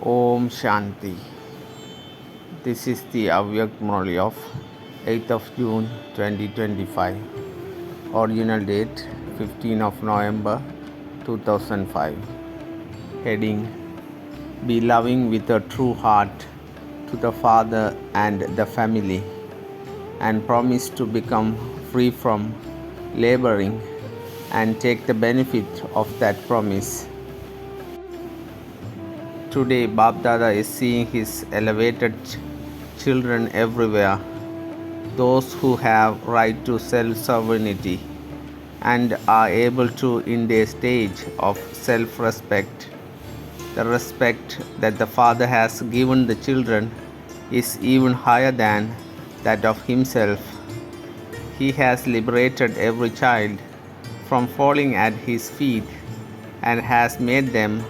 Om Shanti. This is the Avyakth Murli of 8th of June 2025. Original date 15th of November 2005. Heading: Be loving with a true heart to the Father and the family, and promise to become free from laboring and take the benefit of that promise. Today, Bab Dada is seeing his elevated children everywhere, those who have right to self-sovereignty and are able to in their stage of self-respect. The respect that the Father has given the children is even higher than that of himself. He has liberated every child from falling at his feet and has made them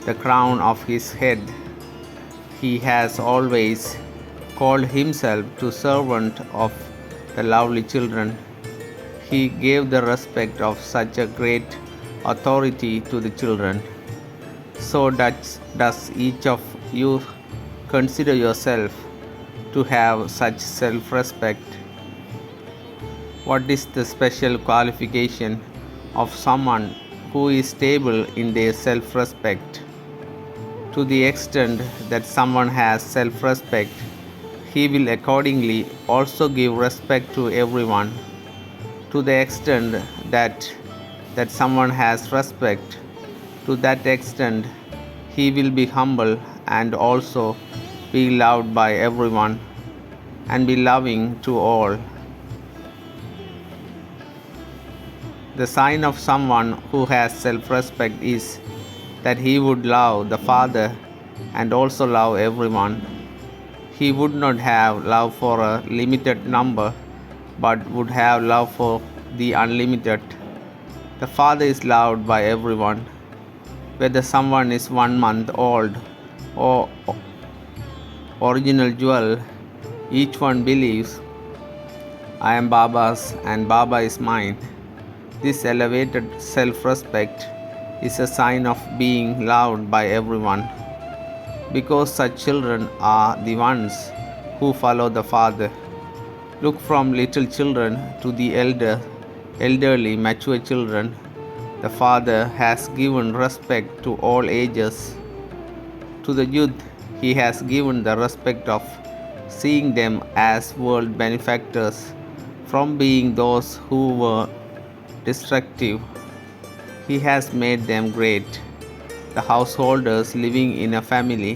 the crown of his head. He has always called himself to servant of the lovely children. He gave the respect of such a great authority to the children. So does each of you consider yourself to have such self-respect? What is the special qualification of someone who is stable in their self-respect? To the extent that someone has self-respect, he will accordingly also give respect to everyone. To the extent that someone has respect, to that extent he will be humble and also be loved by everyone and be loving to all. The sign of someone who has self-respect is that he would love the Father and also love everyone. He would not have love for a limited number, but would have love for the unlimited. The Father is loved by everyone. Whether someone is 1 month old or original jewel, each one believes, I am Baba's and Baba is mine. This elevated self-respect is a sign of being loved by everyone, because such children are the ones who follow the Father. Look from little children to the elderly, mature children. The Father has given respect to all ages. To the youth, he has given the respect of seeing them as world benefactors from being those who were destructive. He has made them great. The householders living in a family,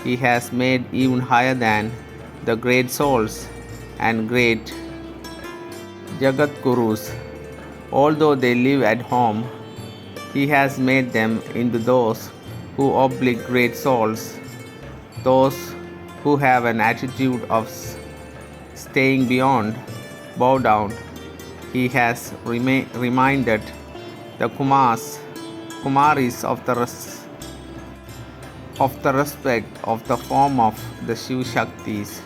he has made even higher than the great souls and great Jagat Gurus. Although they live at home, he has made them into those who oblige great souls, those who have an attitude of staying beyond, bow down. He has reminded the Kumaris of the respect of the form of the Shiv Shaktis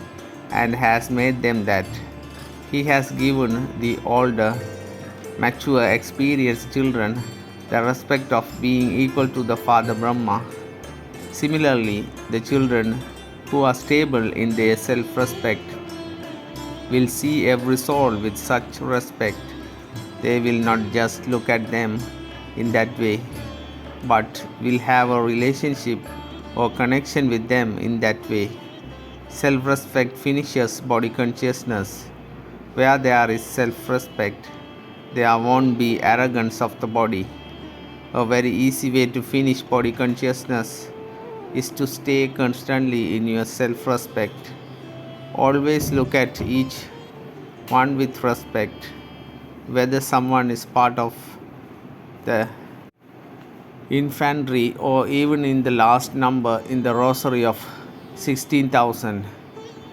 and has made them that. He has given the older, mature, experienced children the respect of being equal to the Father Brahma. Similarly, the children who are stable in their self-respect will see every soul with such respect. They will not just look at them in that way, but will have a relationship or connection with them in that way. Self-respect finishes body consciousness. Where there is self-respect, there won't be arrogance of the body. A very easy way to finish body consciousness is to stay constantly in your self-respect. Always look at each one with respect, whether someone is part of the infantry or even in the last number in the rosary of 16,000.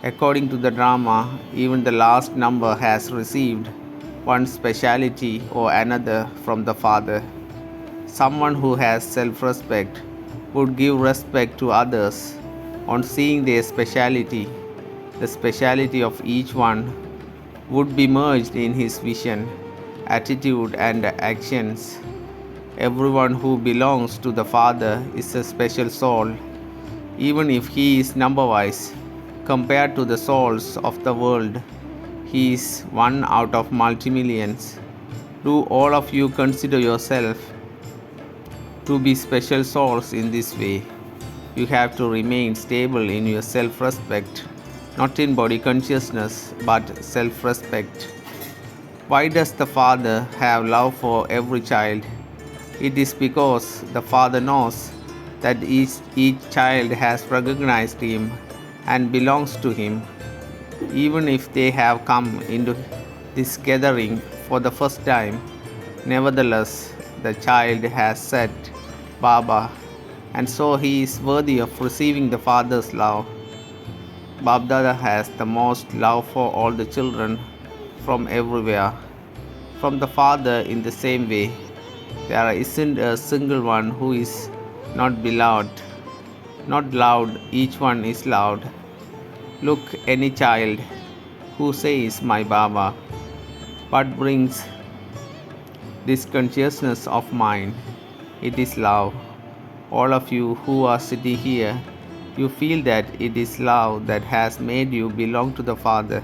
According to the drama, even the last number has received one speciality or another from the Father. Someone who has self-respect would give respect to others on seeing their speciality. The speciality of each one would be merged in his vision, attitude, and actions. Everyone who belongs to the Father is a special soul. Even if he is number-wise, compared to the souls of the world, he is one out of multi-millions. Do all of you consider yourself to be special souls in this way? You have to remain stable in your self-respect, not in body consciousness, but self-respect. Why does the Father have love for every child? It is because the Father knows that each child has recognized Him and belongs to Him. Even if they have come into this gathering for the first time, nevertheless, the child has said, Baba, and so he is worthy of receiving the Father's love. Babdada has the most love for all the children from everywhere. From the Father, in the same way, there isn't a single one who is not beloved, not loved, each one is loved. Look, any child who says, My Baba, but brings this consciousness of mine, it is love. All of you who are sitting here, you feel that it is love that has made you belong to the Father.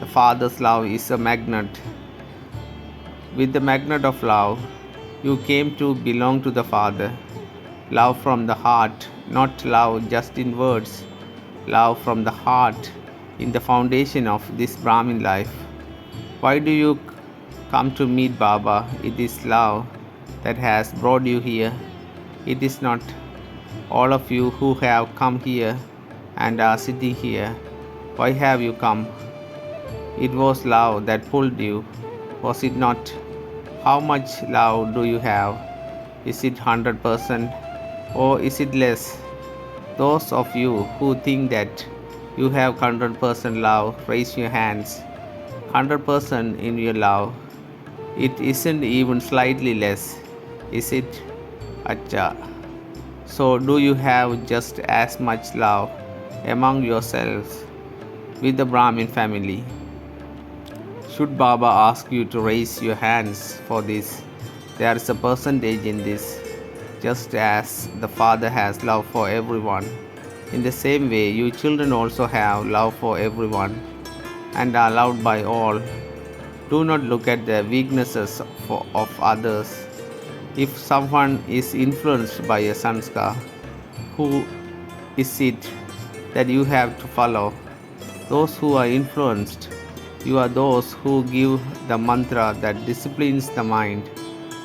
The Father's love is a magnet. With the magnet of love, you came to belong to the Father. Love from the heart, not love just in words. Love from the heart in the foundation of this Brahmin life. Why do you come to meet Baba? It is love that has brought you here. It is not all of you who have come here and are sitting here. Why have you come? It was love that pulled you, was it not? How much love do you have? Is it 100% or is it less? Those of you who think that you have 100% love, raise your hands. 100% in your love. It isn't even slightly less, is it? Acha. So do you have just as much love among yourselves with the Brahmin family? Should Baba ask you to raise your hands for this? There is a percentage in this. Just as the Father has love for everyone, in the same way you children also have love for everyone and are loved by all. Do not look at the weaknesses of others. If someone is influenced by a sanskar, who is it that you have to follow? Those who are influenced. You are those who give the mantra that disciplines the mind,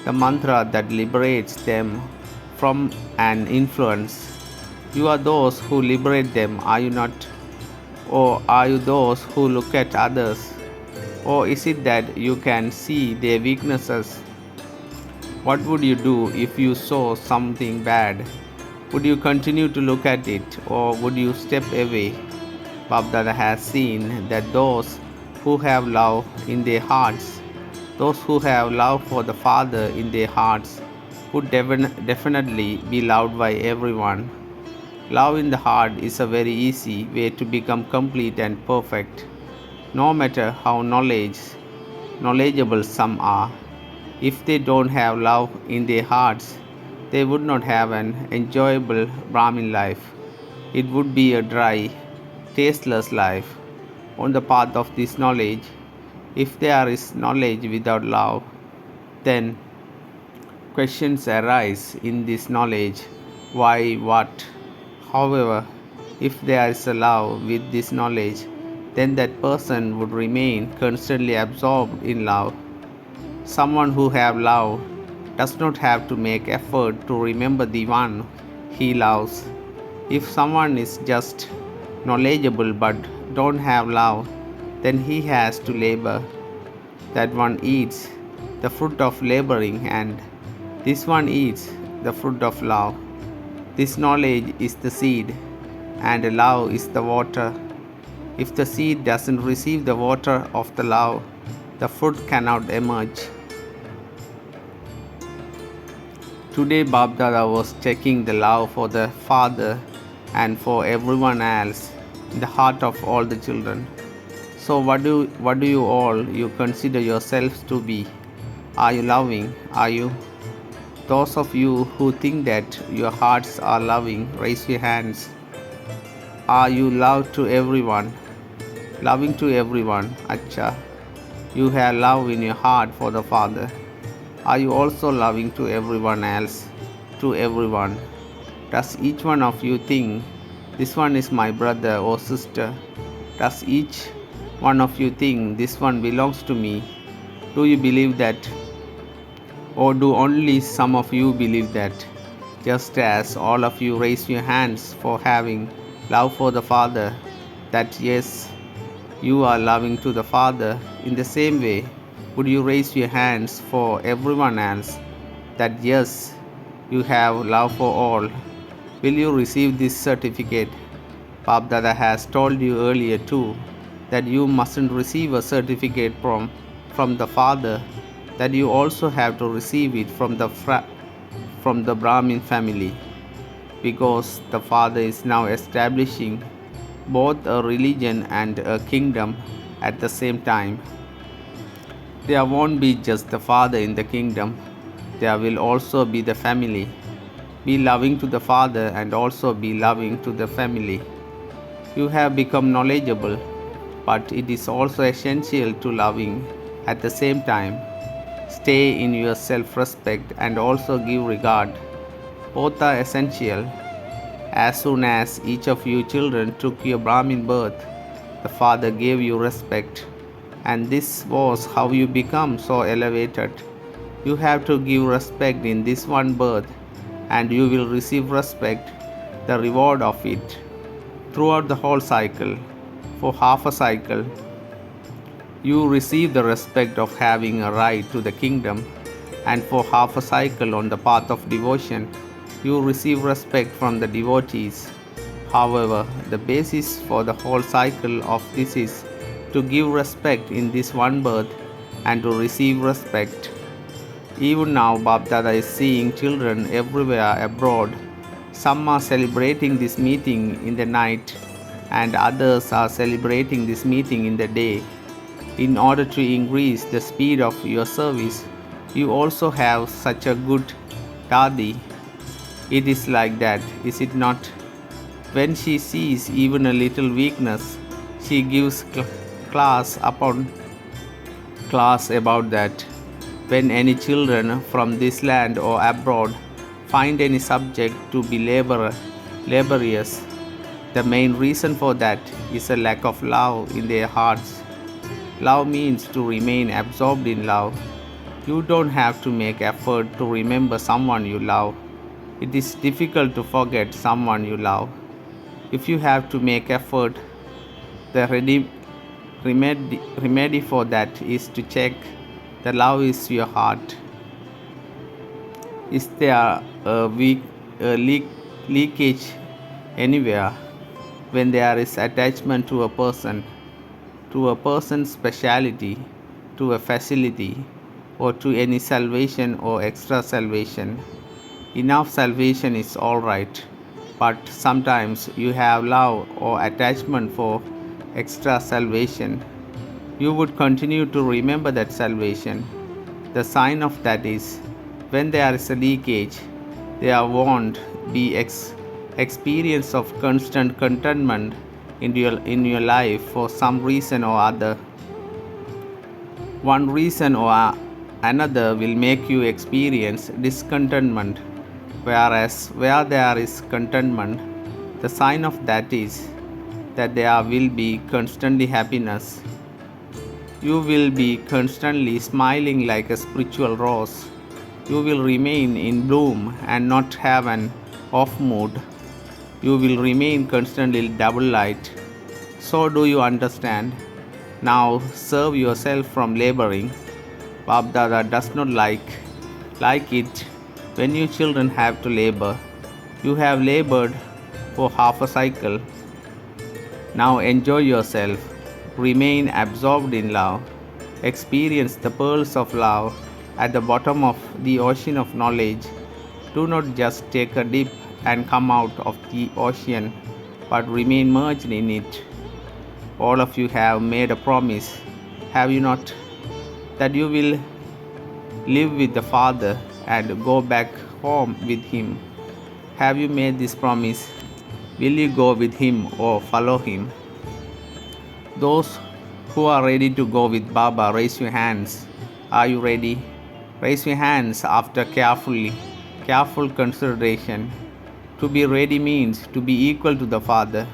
the mantra that liberates them from an influence. You are those who liberate them, are you not? Or are you those who look at others? Or is it that you can see their weaknesses? What would you do if you saw something bad? Would you continue to look at it or would you step away? Babdada has seen that those who have love in their hearts, those who have love for the Father in their hearts, would definitely be loved by everyone. Love in the heart is a very easy way to become complete and perfect. No matter how knowledgeable some are, if they don't have love in their hearts, they would not have an enjoyable Brahmin life. It would be a dry, tasteless life. On the path of this knowledge, if there is knowledge without love, then questions arise in this knowledge. Why, what? However, if there is a love with this knowledge, then that person would remain constantly absorbed in love. Someone who have love does not have to make effort to remember the one he loves. If someone is just knowledgeable but don't have love, then he has to labor. That one eats the fruit of laboring and this one eats the fruit of love. This knowledge is the seed and love is the water. If the seed doesn't receive the water of the love, the fruit cannot emerge. Today Babdada was checking the love for the Father and for everyone else in the heart of all the children. So what do you all you consider yourselves to be? Are you loving? Are you? Those of you who think that your hearts are loving, raise your hands. Are you love to everyone? Loving to everyone. Acha. You have love in your heart for the Father. Are you also loving to everyone else? To everyone? Does each one of you think this one is my brother or sister? Does each one of you think this one belongs to me? Do you believe that? Or do only some of you believe that? Just as all of you raise your hands for having love for the Father, that yes, you are loving to the Father, in the same way, would you raise your hands for everyone else, that yes, you have love for all? Will you receive this certificate? Bab Dada has told you earlier too that you mustn't receive a certificate from the Father, that you also have to receive it from the Brahmin family, because the Father is now establishing both a religion and a kingdom at the same time. There won't be just the Father in the kingdom, there will also be the family. Be loving to the Father and also be loving to the family. You have become knowledgeable, but it is also essential to loving at the same time. Stay in your self-respect and also give regard. Both are essential. As soon as each of you children took your Brahmin birth, the Father gave you respect, and this was how you become so elevated. You have to give respect in this one birth, and you will receive respect, the reward of it, throughout the whole cycle. For half a cycle, you receive the respect of having a right to the kingdom, and for half a cycle on the path of devotion, you receive respect from the devotees. However, the basis for the whole cycle of this is to give respect in this one birth and to receive respect. Even now, Bab Dada is seeing children everywhere abroad. Some are celebrating this meeting in the night, and others are celebrating this meeting in the day. In order to increase the speed of your service, you also have such a good Dadi. It is like that, is it not? When she sees even a little weakness, she gives class upon class about that. When any children from this land or abroad find any subject to be laborious, the main reason for that is a lack of love in their hearts. Love means to remain absorbed in love. You don't have to make effort to remember someone you love. It is difficult to forget someone you love. If you have to make effort, the remedy for that is to check the love is your heart. Is there a leakage anywhere? When there is attachment to a person's speciality, to a facility, or to any salvation or extra salvation. Enough salvation is alright, but sometimes you have love or attachment for extra salvation. You would continue to remember that salvation. The sign of that is when there is a leakage, there won't be experience of constant contentment in your life for some reason or other. One reason or another will make you experience discontentment, whereas where there is contentment, the sign of that is that there will be constantly happiness. You will be constantly smiling like a spiritual rose. You will remain in bloom and not have an off mood. You will remain constantly double light. So do you understand? Now serve yourself from laboring. Bab Dada does not like it when you children have to labor. You have labored for half a cycle. Now enjoy yourself. Remain absorbed in love. Experience the pearls of love at the bottom of the ocean of knowledge. Do not just take a dip and come out of the ocean, but remain merged in it. All of you have made a promise, have you not, that you will live with the Father and go back home with Him? Have you made this promise? Will you go with him or follow him? Those who are ready to go with Baba, raise your hands. Are you ready? Raise your hands after careful consideration. To be ready means to be equal to the Father.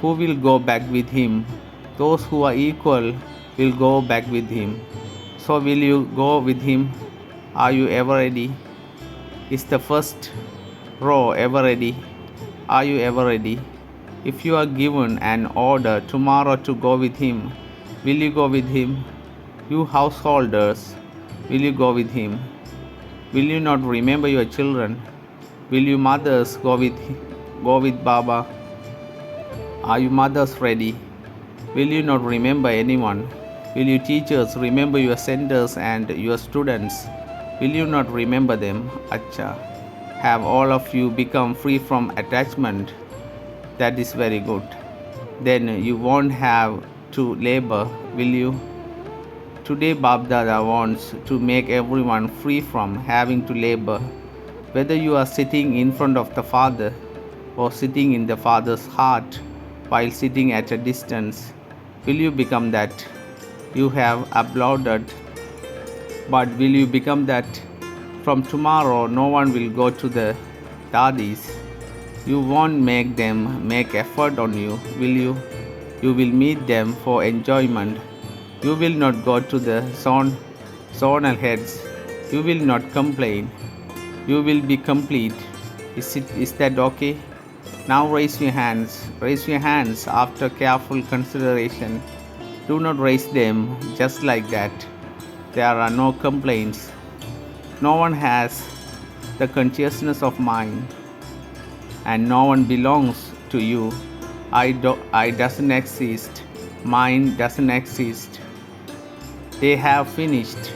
Who will go back with him? Those who are equal will go back with him. So will you go with him? Are you ever ready? Is the first row ever ready? Are you ever ready? If you are given an order tomorrow to go with him, will you go with him? You householders, will you go with him? Will you not remember your children? Will you mothers go with Baba? Are you mothers ready? Will you not remember anyone? Will you teachers remember your centers and your students? Will you not remember them? Acha. Have all of you become free from attachment? That is very good. Then you won't have to labor, will you? Today Bab Dada wants to make everyone free from having to labor. Whether you are sitting in front of the Father or sitting in the Father's heart while sitting at a distance, will you become that? You have applauded, but will you become that? From tomorrow, no one will go to the dadis. You won't make them make effort on you, will you? You will meet them for enjoyment. You will not go to the zonal heads. You will not complain. You will be complete. Is that okay? Now raise your hands. Raise your hands after careful consideration. Do not raise them just like that. There are no complaints. No one has the consciousness of mind, and no one belongs to you. I doesn't exist. Mine doesn't exist. They have finished.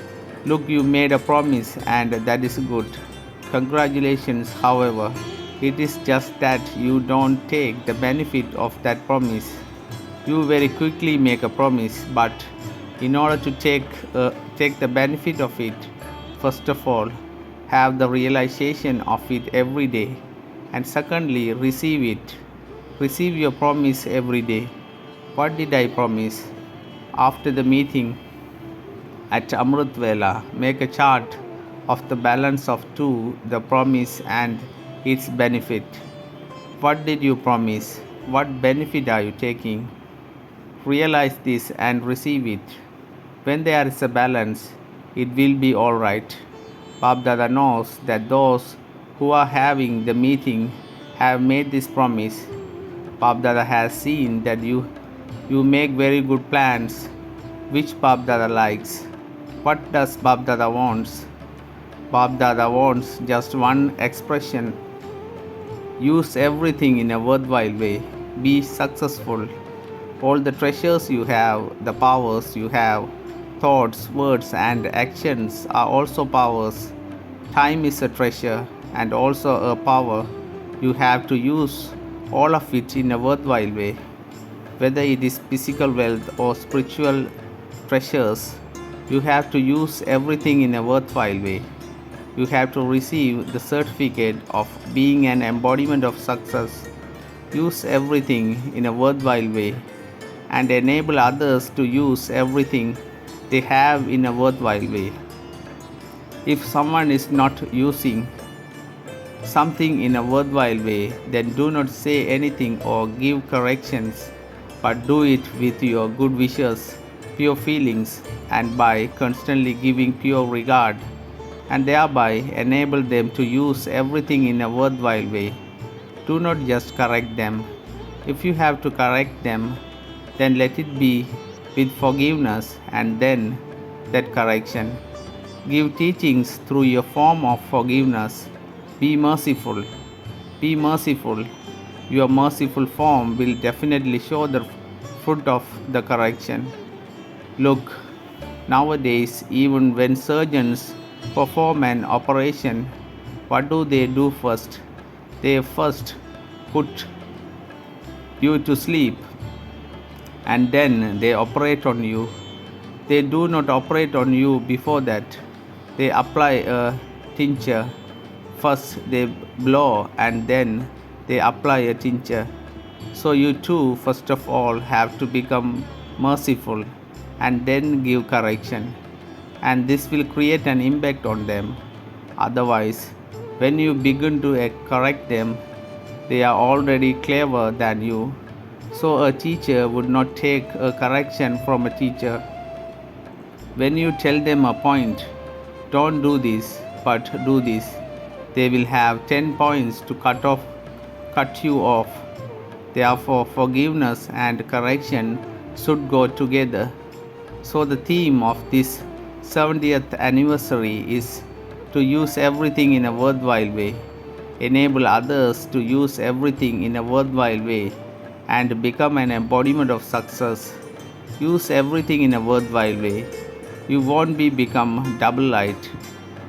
Look, you made a promise, and that is good. Congratulations, however. It is just that you don't take the benefit of that promise. You very quickly make a promise, but in order to take the benefit of it, first of all, have the realization of it every day, and secondly, receive it. Receive your promise every day. What did I promise? After the meeting at Amrit Vela, make a chart of the balance of two, the promise and its benefit. What did you promise? What benefit are you taking? Realize this and receive it. When there is a balance, it will be alright. Bab Dada knows that those who are having the meeting have made this promise. Bab Dada has seen that you make very good plans, which Bab Dada likes. What does Bab Dada wants? Bab Dada wants just one expression. Use everything in a worthwhile way. Be successful. All the treasures you have, the powers you have, thoughts, words, and actions are also powers. Time is a treasure and also a power. You have to use all of it in a worthwhile way. Whether it is physical wealth or spiritual treasures, you have to use everything in a worthwhile way. You have to receive the certificate of being an embodiment of success. Use everything in a worthwhile way and enable others to use everything they have in a worthwhile way. If someone is not using something in a worthwhile way, then do not say anything or give corrections, but do it with your good wishes, pure feelings, and by constantly giving pure regard, and thereby enable them to use everything in a worthwhile way. Do not just correct them. If you have to correct them, then let it be with forgiveness and then that correction. Give teachings through your form of forgiveness. Be merciful. Be merciful. Your merciful form will definitely show the fruit of the correction. Look, nowadays, even when surgeons perform an operation, what do they do first? They first put you to sleep and then they operate on you. They do not operate on you before that. They apply a tincture. First they blow and then they apply a tincture. So you too, first of all, have to become merciful and then give correction. And this will create an impact on them. Otherwise, when you begin to correct them, they are already clever than you. So a teacher would not take a correction from a teacher. When you tell them a point, don't do this, but do this, they will have 10 points to cut you off. Therefore, forgiveness and correction should go together. So the theme of this 70th anniversary is to use everything in a worthwhile way, enable others to use everything in a worthwhile way, and become an embodiment of success. Use everything in a worthwhile way. You won't become double light.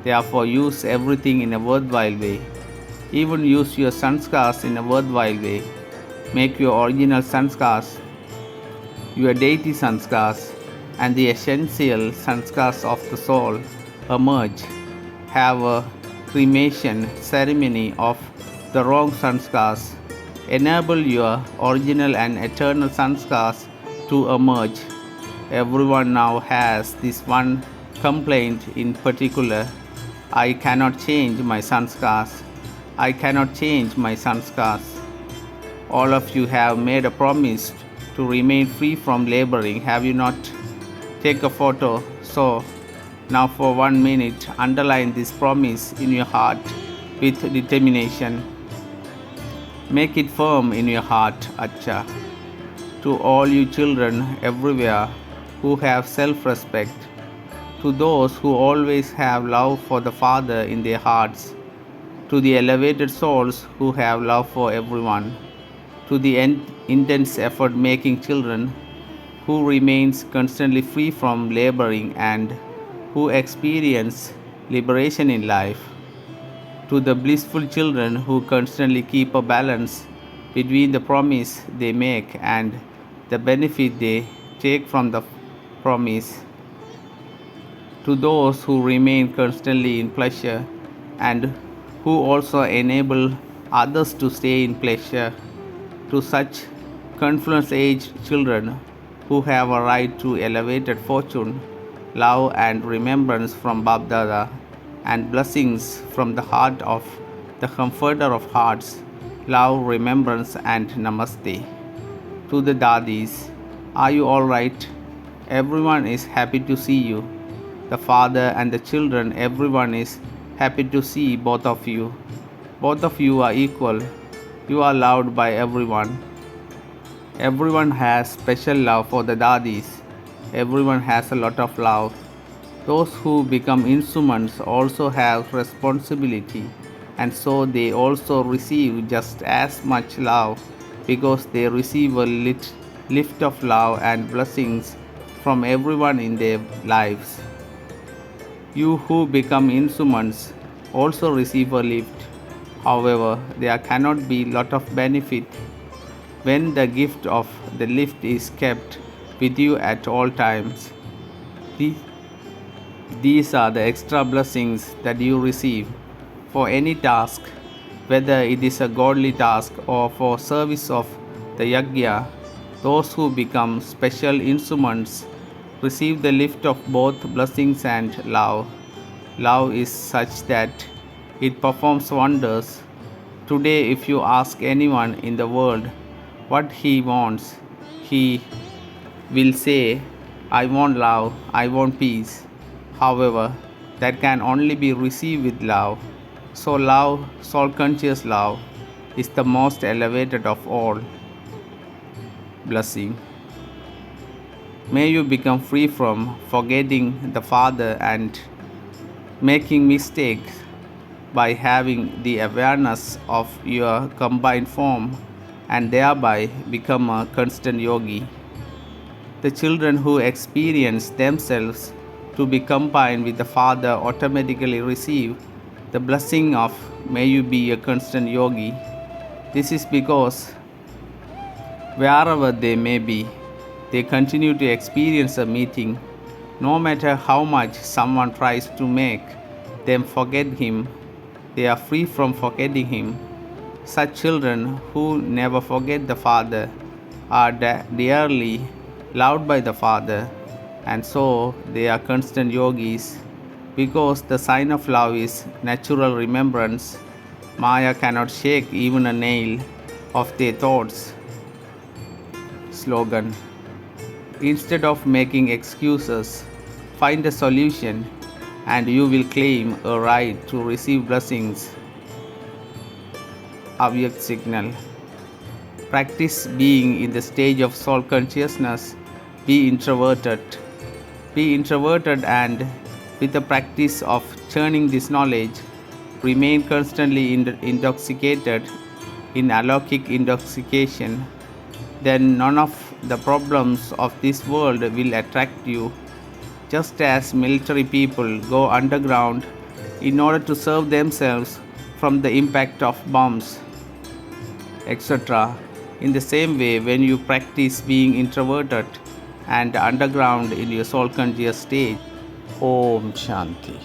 Therefore, use everything in a worthwhile way. Even use your sanskars in a worthwhile way. Make your original sanskars, your deity sanskars, and the essential sanskars of the soul emerge. Have a cremation ceremony of the wrong sanskars. Enable your original and eternal sanskars to emerge. Everyone now has this one complaint in particular. I cannot change my sanskars. I cannot change my sanskars. All of you have made a promise to remain free from laboring, have you not? Take a photo. So, now for 1 minute, underline this promise in your heart with determination. Make it firm in your heart, Acha. To all you children everywhere who have self-respect, to those who always have love for the Father in their hearts, to the elevated souls who have love for everyone, to the intense effort-making children who remains constantly free from laboring and who experience liberation in life, to the blissful children who constantly keep a balance between the promise they make and the benefit they take from the promise, to those who remain constantly in pleasure and who also enable others to stay in pleasure, to such confluence-aged children who have a right to elevated fortune, love and remembrance from Babdada, and blessings from the heart of the Comforter of Hearts, love, remembrance and namaste. To the Dadis, are you alright? Everyone is happy to see you. The father and the children, everyone is happy to see both of you. Both of you are equal. You are loved by everyone. Everyone has special love for the Dadis. Everyone has a lot of love. Those who become instruments also have responsibility, and so they also receive just as much love because they receive a lift of love and blessings from everyone in their lives. You who become instruments also receive a lift. However, there cannot be lot of benefit when the gift of the lift is kept with you at all times. These are the extra blessings that you receive for any task, whether it is a godly task or for service of the yajna. Those who become special instruments receive the lift of both blessings and love. Love is such that it performs wonders. Today, if you ask anyone in the world what he wants, he will say, I want love, I want peace. However, that can only be received with love. So love, soul-conscious love, is the most elevated of all. Blessing. May you become free from forgetting the Father and making mistakes by having the awareness of your combined form and thereby become a constant yogi. The children who experience themselves to be combined with the Father automatically receive the blessing of may you be a constant yogi. This is because wherever they may be, they continue to experience a meeting. No matter how much someone tries to make them forget him, they are free from forgetting him. Such children who never forget the Father are dearly loved by the Father, and so they are constant yogis. Because the sign of love is natural remembrance, Maya cannot shake even a nail of their thoughts. Slogan: instead of making excuses, find a solution and you will claim a right to receive blessings. Avyakth signal: practice being in the stage of soul consciousness. Be introverted. Be introverted, and with the practice of churning this knowledge, remain constantly intoxicated in alokik intoxication. Then none of the problems of this world will attract you. Just as military people go underground in order to save themselves from the impact of bombs, etc. In the same way, when you practice being introverted and underground in your soul conscious state, Om Shanti.